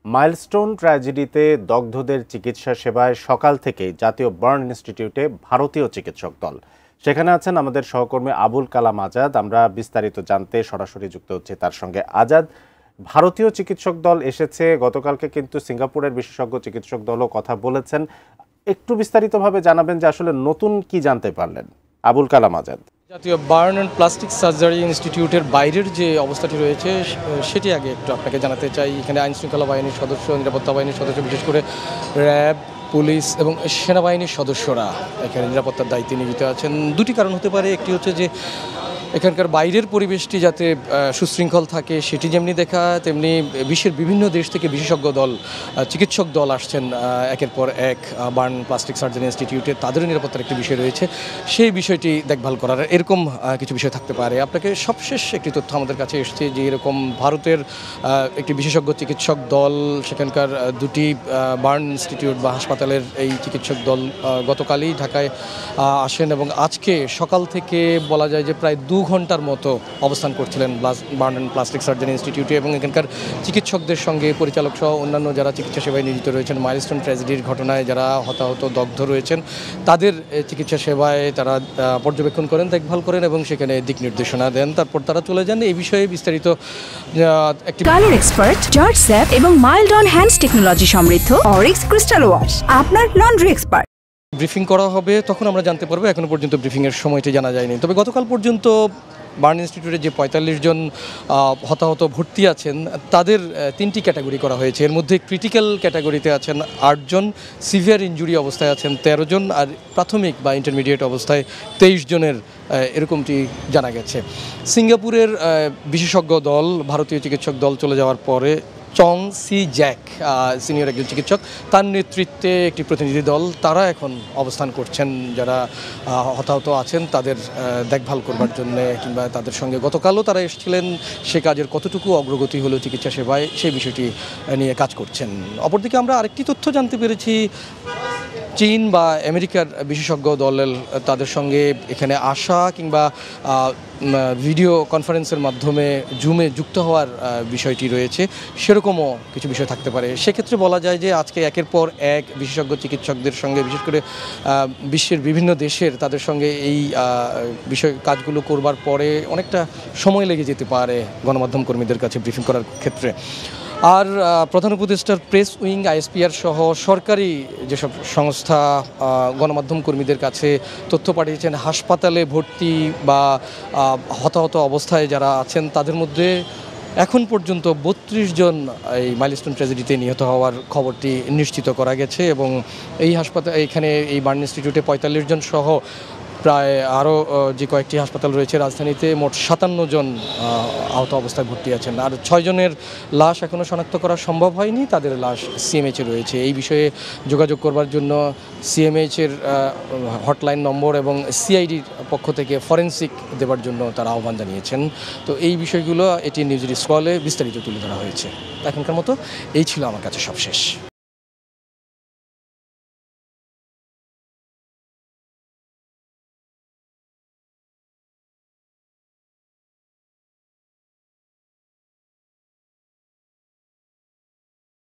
Milestone ট্র্যাজেডিতে দগ্ধদের চিকিৎসা সেবায় সকাল থেকেই জাতীয় বার্ন ইনস্টিটিউটে ভারতীয় চিকিৎসক দল। সেখানে আছেন আমাদের সহকর্মী আবুল কালাম আজাদ। আমরা বিস্তারিত জানতে সরাসরি যুক্ত হচ্ছি তার সঙ্গে। আজাদ, ভারতীয় চিকিৎসক দল এসেছে, গতকালকে কিন্তু সিঙ্গাপুরের বিশেষজ্ঞ চিকিৎসক দলও কথা বলেছেন। একটু বিস্তারিতভাবে জানাবেন যে আসলে নতুন কি জানতে পারলেন আবুল কালাম আজাদ। জাতীয় বার্ন অ্যান্ড প্লাস্টিক সার্জারি ইনস্টিটিউটের বাইরের যে অবস্থাটি রয়েছে সেটি আগে একটু আপনাকে জানাতে চাই। এখানে আইনশৃঙ্খলা বাহিনীর সদস্য, নিরাপত্তা বাহিনীর সদস্য, বিশেষ করে র্যাব, পুলিশ এবং সেনাবাহিনীর সদস্যরা এখানে নিরাপত্তার দায়িত্বে নিয়োজিত আছেন। দুটি কারণ হতে পারে। একটি হচ্ছে যে এখানকার বাইরের পরিবেশটি যাতে সুশৃঙ্খল থাকে, সেটি যেমনি দেখা, তেমনি বিশ্বের বিভিন্ন দেশ থেকে বিশেষজ্ঞ দল, চিকিৎসক দল আসছেন একের পর এক বার্ন প্লাস্টিক সার্জারি ইনস্টিটিউটে। তাদেরও নিরাপত্তার একটি বিষয় রয়েছে, সেই বিষয়টি দেখভাল করার এরকম কিছু বিষয় থাকতে পারে। আপনাকে সবশেষ একটি তথ্য আমাদের কাছে এসেছে যে এরকম ভারতের একটি বিশেষজ্ঞ চিকিৎসক দল, সেখানকার দুটি বার্ন ইনস্টিটিউট বা হাসপাতালের এই চিকিৎসক দল গতকালই ঢাকায় আসেন এবং আজকে সকাল থেকে বলা যায় যে প্রায় 2 ঘন্টার মতো অবস্থান করছিলেন বার্ন অ্যান্ড প্লাস্টিক সার্জারি ইনস্টিটিউটে এবং এখানকার চিকিৎসকদের সঙ্গে পরিচালক সহ অন্যান্য যারা চিকিৎসা সেবায় নিয়োজিত রয়েছেন, মাইলস্টোন ট্র্যাজেডির ঘটনায় যারা হতাহত দগ্ধ রয়েছেন, তাদের চিকিৎসা সেবায় তারা পর্যবেক্ষণ করেন, দেখভাল করেন এবং সেখানে দিক নির্দেশনা দেন। তারপর তারা চলে যান। এই বিষয়ে বিস্তারিত একটি কালার এক্সপার্ট, জর্জ স্যাপ এবং মাইল্ড অন হ্যান্ডস টেকনোলজি সমৃদ্ধ অরিক্স ক্রিস্টাল ওয়াশ আপনার লন্ড্রি এক্সপার্ট। ব্রিফিং করা হবে, তখন আমরা জানতে পারবো। এখনো পর্যন্ত ব্রিফিংয়ের সময়টি জানা যায়নি। তবে গতকাল পর্যন্ত বার্ন ইনস্টিটিউটে যে 45 জন হতাহত ভর্তি আছেন তাদের 3টি ক্যাটাগরি করা হয়েছে। এর মধ্যে ক্রিটিক্যাল ক্যাটাগরিতে আছেন 8 জন, সিভিয়ার ইনজুরি অবস্থায় আছেন 13 জন, আর প্রাথমিক বা ইন্টারমিডিয়েট অবস্থায় 23 জনের এরকমটি জানা গেছে। সিঙ্গাপুরের বিশেষজ্ঞ দল, ভারতীয় চিকিৎসক দল চলে যাওয়ার পরে চং সি জ্যাক, সিনিয়র একজন চিকিৎসক, তার নেতৃত্বে একটি প্রতিনিধি দল, তারা এখন অবস্থান করছেন যারা হতাহত আছেন তাদের দেখভাল করবার জন্য, কিংবা তাদের সঙ্গে গতকালও তারা এসেছিলেন। সে কাজের কতটুকু অগ্রগতি হলো চিকিৎসা সেবায়, সেই বিষয়টি নিয়ে কাজ করছেন। অপরদিকে আমরা আরেকটি তথ্য জানতে পেরেছি, চীন বা আমেরিকার বিশেষজ্ঞ দলের তাদের সঙ্গে এখানে আসা কিংবা ভিডিও কনফারেন্সের মাধ্যমে জুমে যুক্ত হওয়ার বিষয়টি রয়েছে, সেরকমও কিছু বিষয় থাকতে পারে। সেক্ষেত্রে বলা যায় যে আজকে একের পর এক বিশেষজ্ঞ চিকিৎসকদের সঙ্গে, বিশেষ করে বিশ্বের বিভিন্ন দেশের তাদের সঙ্গে এই বিষয় কাজগুলো করবার পরে অনেকটা সময় লেগে যেতে পারে গণমাধ্যম কর্মীদের কাছে ব্রিফিং করার ক্ষেত্রে। আর প্রধান উপদেষ্টার প্রেস উইং, আইএসপিআর সহ সরকারি যেসব সংস্থা গণমাধ্যম কর্মীদের কাছে তথ্য পাঠিয়েছেন, হাসপাতালে ভর্তি বা হতাহত অবস্থায় যারা আছেন তাদের মধ্যে এখন পর্যন্ত 32 জন এই মাইলস্টোন ট্র্যাজেডিতে নিহত হওয়ার খবরটি নিশ্চিত করা গেছে এবং এই এখানে এই বার্ন ইনস্টিটিউটে 45 জন সহ প্রায় আরও যে কয়েকটি হাসপাতাল রয়েছে রাজধানীতে, মোট 57 জন আহত অবস্থায় ভর্তি আছেন। আর 6 জনের লাশ এখনও শনাক্ত করা সম্ভব হয়নি, তাদের লাশ সিএমএইচে রয়েছে। এই বিষয়ে যোগাযোগ করবার জন্য সিএমএইচের হটলাইন নম্বর এবং সিআইডির পক্ষ থেকে ফরেনসিক দেবার জন্য তারা আহ্বান জানিয়েছেন। তো এই বিষয়গুলো এটি নিউজের স্ক্রলে বিস্তারিত তুলে ধরা হয়েছে। এখনকার মতো এই ছিল আমার কাছে সবশেষ।